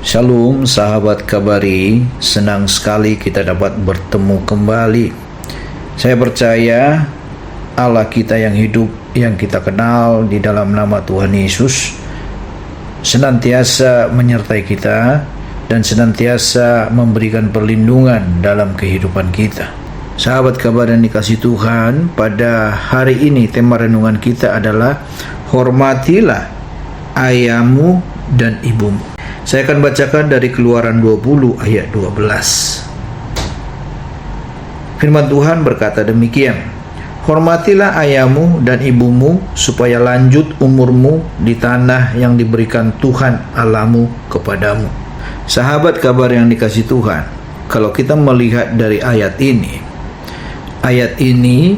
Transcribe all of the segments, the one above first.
Shalom sahabat Kabari, senang sekali kita dapat bertemu kembali. Saya percaya Allah kita yang hidup, yang kita kenal di dalam nama Tuhan Yesus, senantiasa menyertai kita dan senantiasa memberikan perlindungan dalam kehidupan kita. Sahabat Kabar yang dikasihi Tuhan, pada hari ini tema renungan kita adalah hormatilah ayahmu dan ibumu. Saya akan bacakan dari Keluaran 20 ayat 12. Firman Tuhan berkata demikian, hormatilah ayahmu dan ibumu supaya lanjut umurmu di tanah yang diberikan Tuhan Allahmu kepadamu. Sahabat Kabar yang dikasihi Tuhan, kalau kita melihat dari ayat ini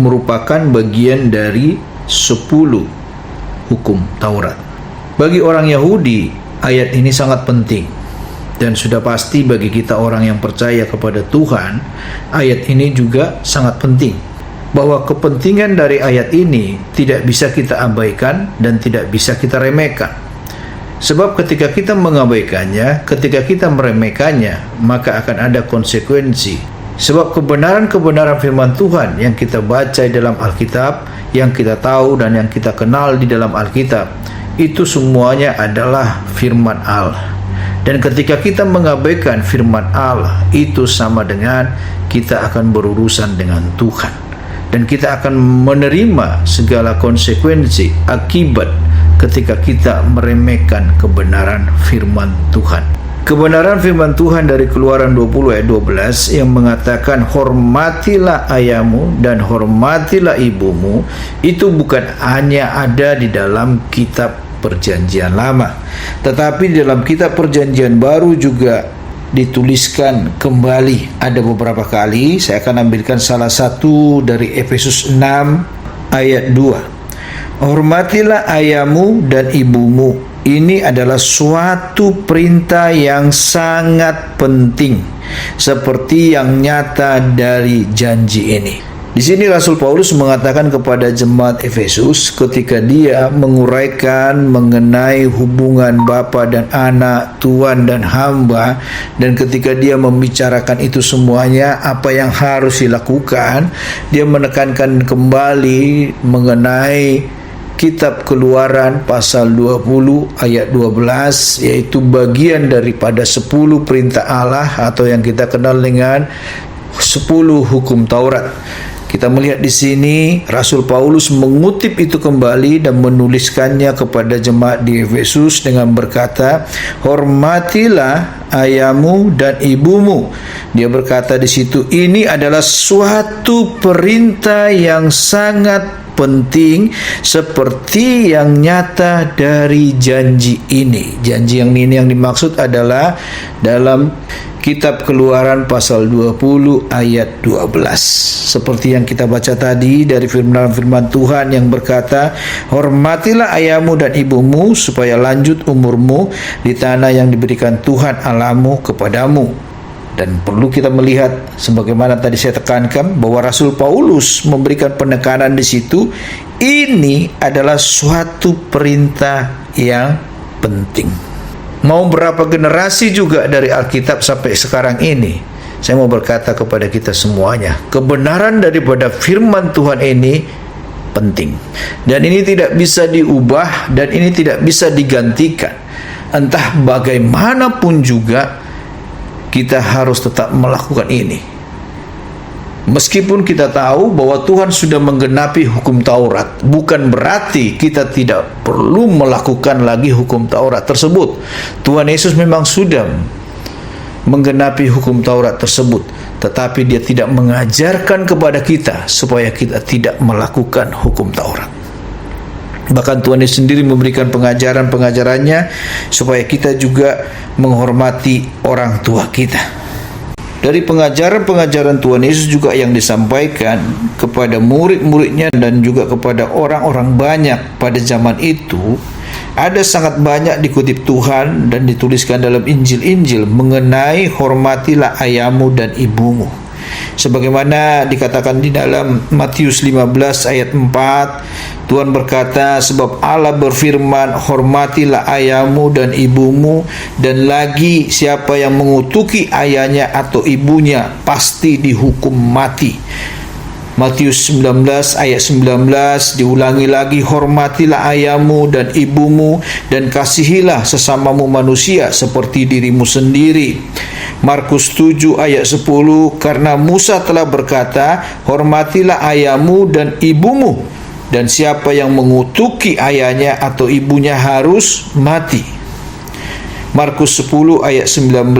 merupakan bagian dari 10 hukum Taurat. Bagi orang Yahudi, ayat ini sangat penting, dan sudah pasti bagi kita orang yang percaya kepada Tuhan, ayat ini juga sangat penting. Bahwa kepentingan dari ayat ini tidak bisa kita abaikan dan tidak bisa kita remehkan. Sebab ketika kita mengabaikannya, ketika kita meremehkannya, maka akan ada konsekuensi. Sebab kebenaran-kebenaran firman Tuhan yang kita baca dalam Alkitab, yang kita tahu dan yang kita kenal di dalam Alkitab, itu semuanya adalah firman Allah. Dan ketika kita mengabaikan firman Allah, itu sama dengan kita akan berurusan dengan Tuhan, dan kita akan menerima segala konsekuensi akibat ketika kita meremehkan kebenaran firman Tuhan. Kebenaran firman Tuhan dari Keluaran 20 ayat 12 yang mengatakan hormatilah ayahmu dan hormatilah ibumu, itu bukan hanya ada di dalam kitab Perjanjian Lama, tetapi di dalam kitab Perjanjian Baru juga dituliskan kembali. Ada beberapa kali, saya akan ambilkan salah satu dari Efesus 6 ayat 2. Hormatilah ayahmu dan ibumu. Ini adalah suatu perintah yang sangat penting, seperti yang nyata dari janji ini. Di sini Rasul Paulus mengatakan kepada jemaat Efesus ketika dia menguraikan mengenai hubungan bapa dan anak, tuan dan hamba, dan ketika dia membicarakan itu semuanya, apa yang harus dilakukan, dia menekankan kembali mengenai Kitab Keluaran pasal 20 ayat 12, yaitu bagian daripada 10 perintah Allah atau yang kita kenal dengan 10 hukum Taurat. Kita melihat di sini Rasul Paulus mengutip itu kembali dan menuliskannya kepada jemaat di Efesus dengan berkata, hormatilah ayahmu dan ibumu. Dia berkata di situ, ini adalah suatu perintah yang sangat penting, seperti yang nyata dari janji ini. Janji yang ini yang dimaksud adalah dalam Kitab Keluaran pasal 20 ayat 12. Seperti yang kita baca tadi dari firman Tuhan yang berkata, hormatilah ayahmu dan ibumu supaya lanjut umurmu di tanah yang diberikan Tuhan Allahmu kepadamu. Dan perlu kita melihat, sebagaimana tadi saya tekankan, bahwa Rasul Paulus memberikan penekanan di situ, ini adalah suatu perintah yang penting. Mau berapa generasi juga dari Alkitab sampai sekarang ini, saya mau berkata kepada kita semuanya, kebenaran daripada firman Tuhan ini penting. Dan ini tidak bisa diubah, dan ini tidak bisa digantikan. Entah bagaimanapun juga, kita harus tetap melakukan ini. Meskipun kita tahu bahwa Tuhan sudah menggenapi hukum Taurat, bukan berarti kita tidak perlu melakukan lagi hukum Taurat tersebut. Tuhan Yesus memang sudah menggenapi hukum Taurat tersebut, tetapi Dia tidak mengajarkan kepada kita supaya kita tidak melakukan hukum Taurat. Bahkan Tuhan Yesus sendiri memberikan pengajaran-pengajarannya supaya kita juga menghormati orang tua kita. Dari pengajaran-pengajaran Tuhan Yesus juga yang disampaikan kepada murid-muridnya dan juga kepada orang-orang banyak pada zaman itu, ada sangat banyak dikutip Tuhan dan dituliskan dalam Injil-Injil mengenai hormatilah ayahmu dan ibumu. Sebagaimana dikatakan di dalam Matius 15 ayat 4, Tuhan berkata, sebab Allah berfirman, hormatilah ayahmu dan ibumu, dan lagi siapa yang mengutuki ayahnya atau ibunya pasti dihukum mati. Matius 19 ayat 19 diulangi lagi, hormatilah ayahmu dan ibumu, dan kasihilah sesamamu manusia seperti dirimu sendiri. Markus 7 ayat 10, karena Musa telah berkata, hormatilah ayahmu dan ibumu, dan siapa yang mengutuki ayahnya atau ibunya harus mati. Markus 10 ayat 19,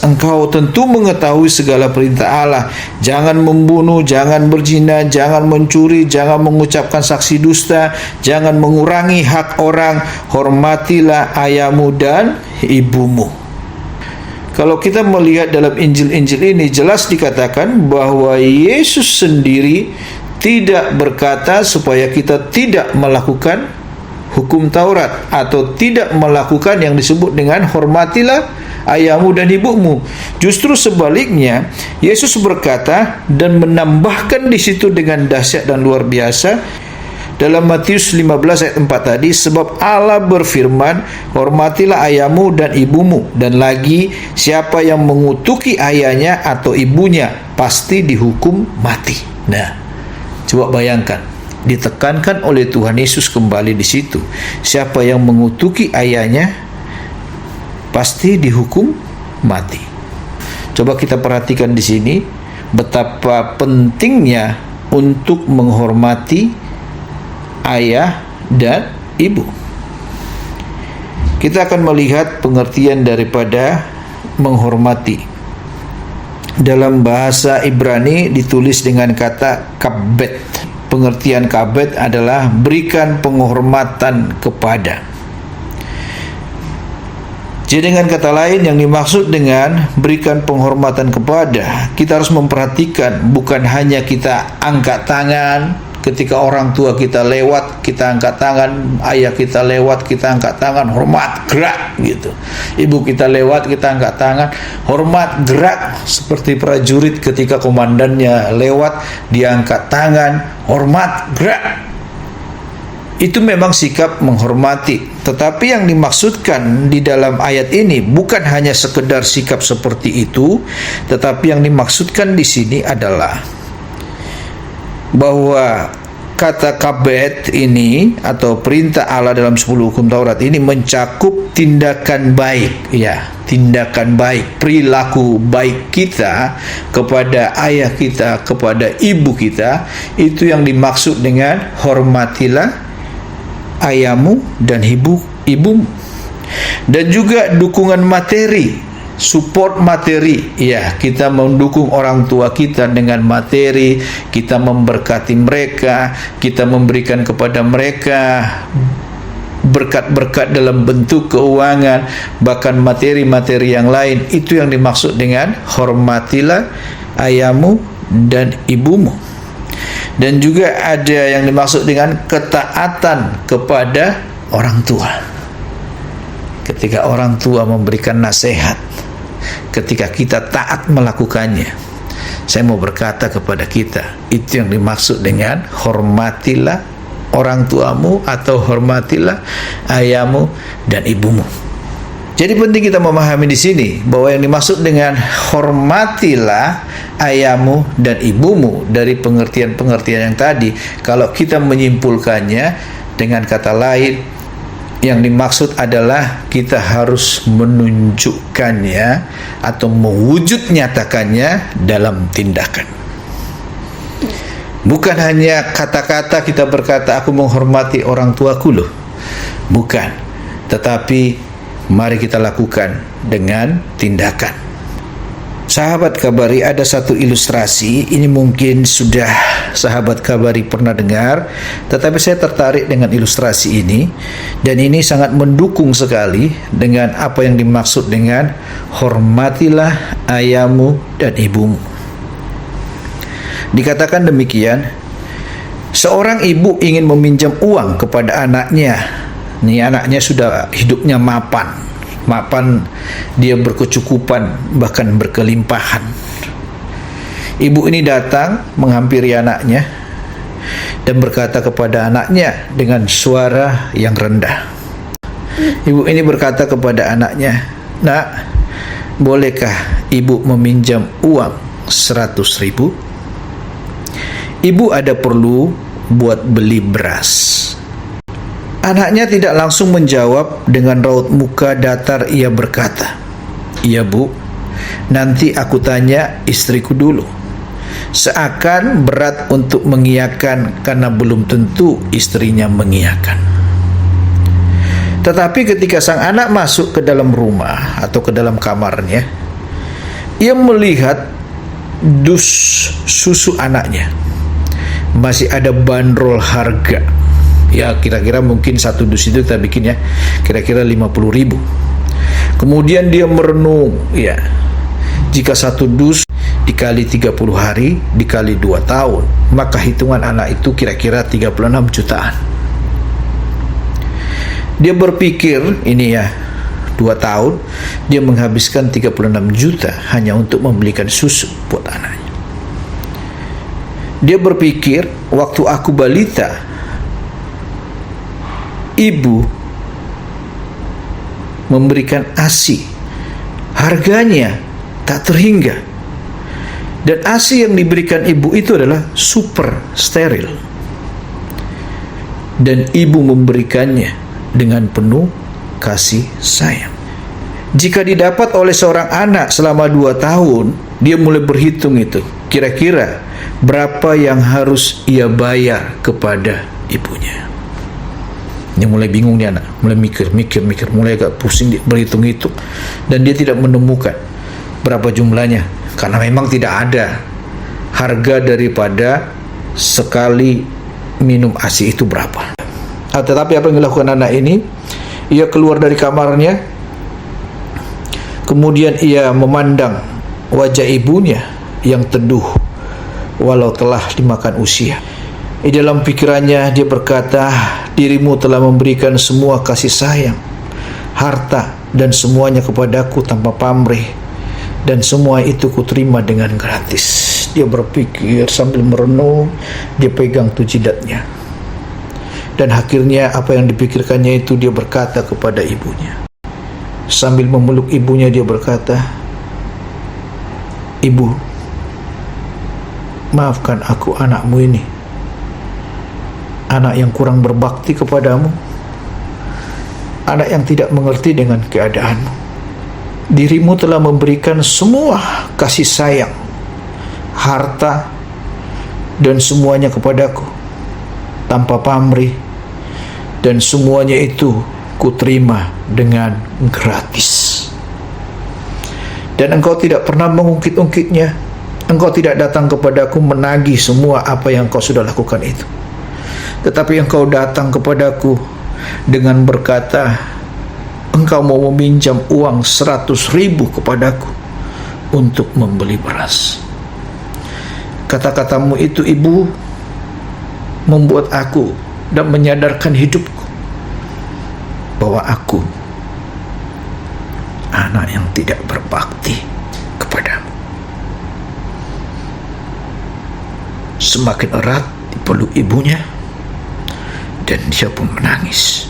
engkau tentu mengetahui segala perintah Allah. Jangan membunuh, jangan berzina, jangan mencuri, jangan mengucapkan saksi dusta, jangan mengurangi hak orang, hormatilah ayahmu dan ibumu. Kalau kita melihat dalam Injil-Injil ini, jelas dikatakan bahwa Yesus sendiri tidak berkata supaya kita tidak melakukan hukum Taurat atau tidak melakukan yang disebut dengan hormatilah ayahmu dan ibumu. Justru sebaliknya, Yesus berkata dan menambahkan di situ dengan dahsyat dan luar biasa dalam Matius 15 ayat 4 tadi, sebab Allah berfirman, hormatilah ayahmu dan ibumu, dan lagi siapa yang mengutuki ayahnya atau ibunya pasti dihukum mati. Nah, coba bayangkan, ditekankan oleh Tuhan Yesus kembali di situ. Siapa yang mengutuki ayahnya pasti dihukum mati. Coba kita perhatikan di sini betapa pentingnya untuk menghormati ayah dan ibu. Kita akan melihat pengertian daripada menghormati. Dalam bahasa Ibrani ditulis dengan kata kabet. Pengertian kabet adalah berikan penghormatan kepada. Jadi dengan kata lain, yang dimaksud dengan berikan penghormatan kepada, kita harus memperhatikan bukan hanya kita angkat tangan ketika orang tua kita lewat, kita angkat tangan, ayah kita lewat, kita angkat tangan, hormat, gerak gitu. Ibu kita lewat, kita angkat tangan, hormat, gerak. Seperti prajurit ketika komandannya lewat, dia angkat tangan, hormat, gerak. Itu memang sikap menghormati. Tetapi yang dimaksudkan di dalam ayat ini bukan hanya sekedar sikap seperti itu, tetapi yang dimaksudkan di sini adalah bahwa kata kabet ini atau perintah Allah dalam 10 hukum Taurat ini mencakup tindakan baik, ya, tindakan baik, perilaku baik kita kepada ayah kita, kepada ibu kita. Itu yang dimaksud dengan hormatilah ayahmu dan ibumu. Dan juga dukungan materi, support materi, ya, kita mendukung orang tua kita dengan materi, kita memberkati mereka, kita memberikan kepada mereka berkat-berkat dalam bentuk keuangan, bahkan materi-materi yang lain. Itu yang dimaksud dengan hormatilah ayahmu dan ibumu. Dan juga ada yang dimaksud dengan ketaatan kepada orang tua. Ketika orang tua memberikan nasihat, ketika kita taat melakukannya, saya mau berkata kepada kita, itu yang dimaksud dengan hormatilah orang tuamu atau hormatilah ayahmu dan ibumu. Jadi penting kita memahami di sini bahwa yang dimaksud dengan hormatilah ayahmu dan ibumu dari pengertian-pengertian yang tadi, kalau kita menyimpulkannya dengan kata lain, yang dimaksud adalah kita harus menunjukkannya atau mewujud nyatakannya dalam tindakan. Bukan hanya kata-kata kita berkata aku menghormati orang tuaku loh. Bukan. Tetapi mari kita lakukan dengan tindakan. Sahabat Kabari, ada satu ilustrasi. Ini mungkin sudah sahabat Kabari pernah dengar, tetapi saya tertarik dengan ilustrasi ini, dan ini sangat mendukung sekali dengan apa yang dimaksud dengan hormatilah ayahmu dan ibumu. Dikatakan demikian, seorang ibu ingin meminjam uang kepada anaknya. Nih, anaknya sudah hidupnya mapan, dia berkecukupan, bahkan berkelimpahan. Ibu ini datang menghampiri anaknya dan berkata kepada anaknya dengan suara yang rendah. Ibu ini berkata kepada anaknya, "Nak, bolehkah ibu meminjam uang 100.000? Ibu ada perlu buat beli beras." Anaknya tidak langsung menjawab. Dengan raut muka datar ia berkata, "Iya bu, nanti aku tanya istriku dulu." Seakan berat untuk mengiyakan karena belum tentu istrinya mengiyakan. Tetapi ketika sang anak masuk ke dalam rumah atau ke dalam kamarnya, ia melihat dus susu anaknya. Masih ada bandrol harga. Ya, kira-kira mungkin satu dus itu kita bikin ya, kira-kira 50.000. Kemudian dia merenung, ya, jika satu dus dikali 30 hari dikali 2 tahun, maka hitungan anak itu kira-kira 36 jutaan. Dia berpikir, ini ya, 2 tahun dia menghabiskan 36 juta hanya untuk membelikan susu buat anaknya. Dia berpikir, waktu aku balita, ibu memberikan ASI, harganya tak terhingga. Dan ASI yang diberikan ibu itu adalah super steril. Dan ibu memberikannya dengan penuh kasih sayang. Jika didapat oleh seorang anak selama 2 tahun, dia mulai berhitung itu. Kira-kira berapa yang harus ia bayar kepada ibunya. Dia mulai bingung dia anak, mulai mikir, mulai agak pusing, dia berhitung-hitung. Dan dia tidak menemukan berapa jumlahnya. Karena memang tidak ada harga daripada sekali minum ASI itu berapa. Tetapi apa yang dilakukan anak ini? Ia keluar dari kamarnya, kemudian ia memandang wajah ibunya yang teduh walau telah dimakan usia. Di dalam pikirannya dia berkata, "Dirimu telah memberikan semua kasih sayang, harta dan semuanya kepadaku tanpa pamrih, dan semua itu kuterima dengan gratis." Dia berpikir sambil merenung. Dia pegang tuh jidatnya. Dan akhirnya apa yang dipikirkannya itu dia berkata kepada ibunya. Sambil memeluk ibunya dia berkata, "Ibu, maafkan aku anakmu ini. Anak yang kurang berbakti kepadamu. Anak yang tidak mengerti dengan keadaanmu. Dirimu telah memberikan semua kasih sayang, harta, dan semuanya kepadaku tanpa pamrih, dan semuanya itu kuterima dengan gratis. Dan engkau tidak pernah mengungkit-ungkitnya. Engkau tidak datang kepadaku menagih semua apa yang kau sudah lakukan itu. Tetapi engkau datang kepadaku dengan berkata, engkau mau meminjam uang 100.000 kepadaku untuk membeli beras. Kata-katamu itu, ibu, membuat aku dan menyadarkan hidupku bahwa aku anak yang tidak berbakti kepadamu." Semakin erat dipeluk ibunya dan dia pun menangis.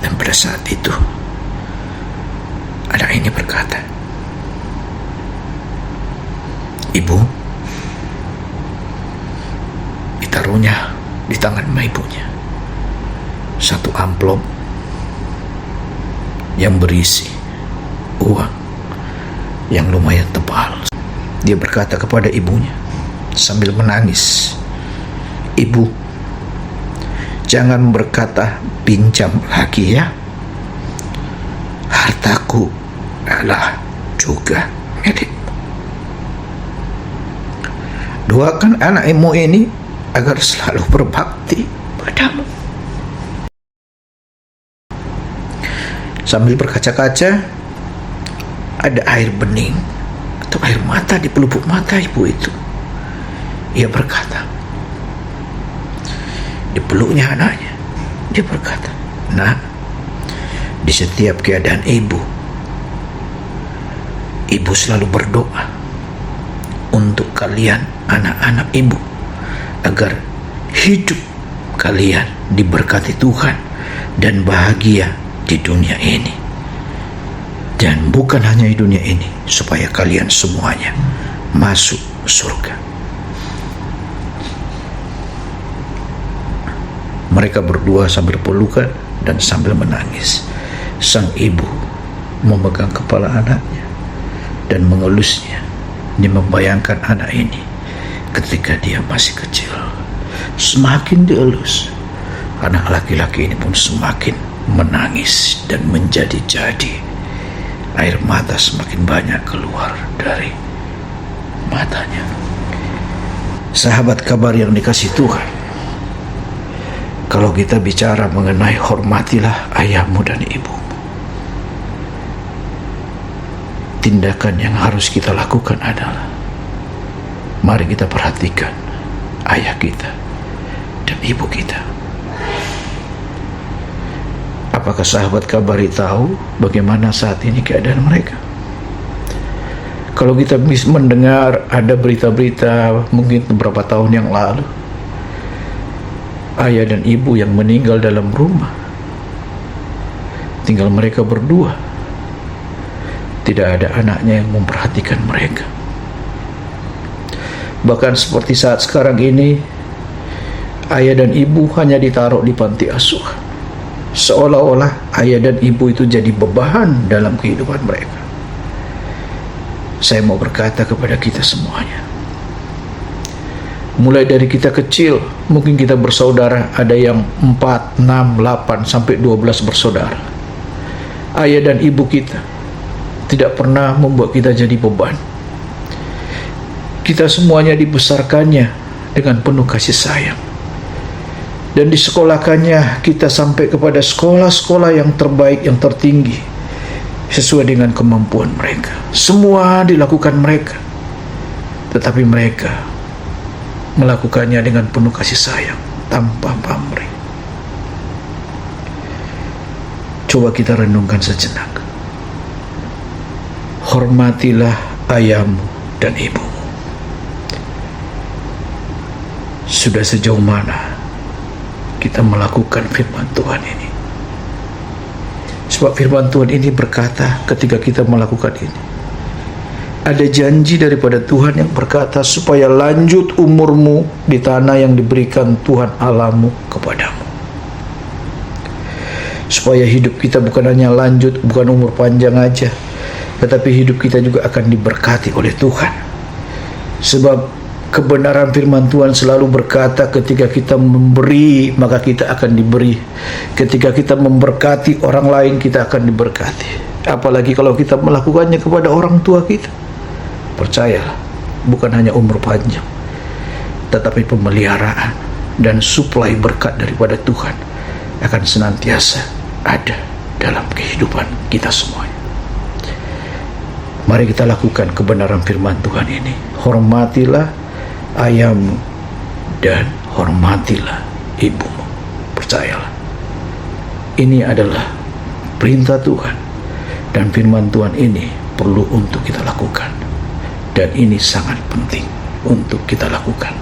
Dan pada saat itu anak ini berkata, "Ibu," ditaruhnya di tangan ibunya satu amplop yang berisi uang yang lumayan tebal. Dia berkata kepada ibunya sambil menangis, "Ibu, jangan berkata pinjam lagi ya. Hartaku adalah juga milikmu. Doakan anakmu ini agar selalu berbakti padamu." Sambil berkaca-kaca, ada air bening atau air mata di pelupuk mata ibu itu. Ia berkata, dipeluknya anaknya, dia berkata, "Nak, di setiap keadaan ibu, Ibu selalu berdoa untuk kalian, anak-anak ibu, agar hidup kalian diberkati Tuhan dan bahagia di dunia ini. Dan bukan hanya di dunia ini, supaya kalian semuanya masuk surga. Mereka berdua sambil pelukan dan sambil menangis. Sang ibu memegang kepala anaknya dan mengelusnya. Dia membayangkan anak ini ketika dia masih kecil. Semakin dielus, anak laki-laki ini pun semakin menangis dan menjadi-jadi. Air mata semakin banyak keluar dari matanya. Sahabat kabar yang dikasihi Tuhan, kalau kita bicara mengenai hormatilah ayahmu dan ibumu, tindakan yang harus kita lakukan adalah, mari kita perhatikan ayah kita dan ibu kita. Apakah sahabat kabari tahu bagaimana saat ini keadaan mereka? Kalau kita bisa mendengar ada berita-berita mungkin beberapa tahun yang lalu, ayah dan ibu yang meninggal dalam rumah, tinggal mereka berdua, tidak ada anaknya yang memperhatikan mereka. Bahkan seperti saat sekarang ini, ayah dan ibu hanya ditaruh di panti asuhan, seolah-olah ayah dan ibu itu jadi beban dalam kehidupan mereka. Saya mau berkata kepada kita semuanya, mulai dari kita kecil, mungkin kita bersaudara, ada yang 4, 6, 8, sampai 12 bersaudara. Ayah dan ibu kita tidak pernah membuat kita jadi beban. Kita semuanya dibesarkannya dengan penuh kasih sayang, dan disekolahkannya kita sampai kepada sekolah-sekolah yang terbaik, yang tertinggi, sesuai dengan kemampuan mereka. Semua dilakukan mereka, tetapi mereka melakukannya dengan penuh kasih sayang, tanpa pamrih. Coba kita renungkan sejenak. Hormatilah ayahmu dan ibumu. Sudah sejauh mana kita melakukan firman Tuhan ini? Sebab firman Tuhan ini berkata, ketika kita melakukan ini, ada janji daripada Tuhan yang berkata, supaya lanjut umurmu di tanah yang diberikan Tuhan Allahmu kepadamu. Supaya hidup kita bukan hanya lanjut, bukan umur panjang aja, tetapi hidup kita juga akan diberkati oleh Tuhan. Sebab kebenaran firman Tuhan selalu berkata, ketika kita memberi, maka kita akan diberi. Ketika kita memberkati orang lain, kita akan diberkati. Apalagi kalau kita melakukannya kepada orang tua kita. Percayalah, bukan hanya umur panjang, tetapi pemeliharaan dan suplai berkat daripada Tuhan akan senantiasa ada dalam kehidupan kita semuanya. Mari kita lakukan kebenaran firman Tuhan ini. Hormatilah ayahmu dan hormatilah ibumu. Percayalah, ini adalah perintah Tuhan, dan firman Tuhan ini perlu untuk kita lakukan, dan ini sangat penting untuk kita lakukan.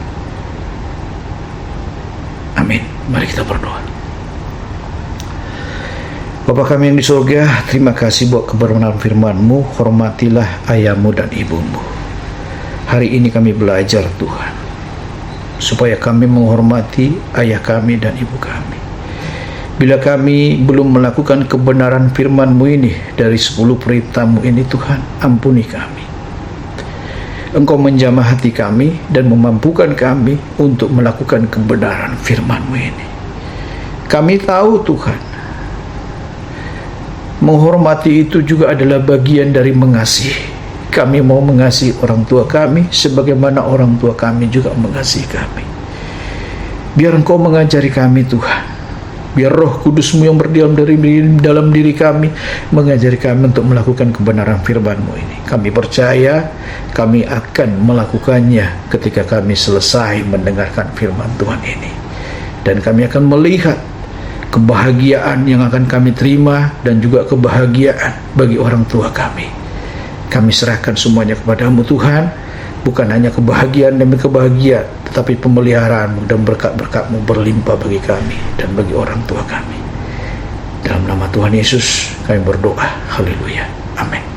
Amin. Mari kita berdoa. Bapa kami yang di surga, terima kasih buat kebenaran firman-Mu. Hormatilah ayahmu dan ibumu. Hari ini kami belajar Tuhan, supaya kami menghormati ayah kami dan ibu kami. Bila kami belum melakukan kebenaran firman-Mu ini, dari 10 perintah-Mu ini Tuhan, ampuni kami. Engkau menjamah hati kami dan memampukan kami untuk melakukan kebenaran firman-Mu ini. Kami tahu Tuhan, menghormati itu juga adalah bagian dari mengasihi. Kami mau mengasihi orang tua kami sebagaimana orang tua kami juga mengasihi kami. Biar Engkau mengajari kami Tuhan. Biar Roh Kudus-Mu yang berdiam dalam diri kami mengajari kami untuk melakukan kebenaran firman-Mu ini. Kami percaya kami akan melakukannya ketika kami selesai mendengarkan firman Tuhan ini. Dan kami akan melihat kebahagiaan yang akan kami terima, dan juga kebahagiaan bagi orang tua kami Kami serahkan semuanya kepadamu Tuhan, bukan hanya kebahagiaan demi kebahagiaan, tetapi pemeliharaanmu dan berkat-berkatmu berlimpah bagi kami dan bagi orang tua kami. Dalam nama Tuhan Yesus kami berdoa. Haleluya. Amin.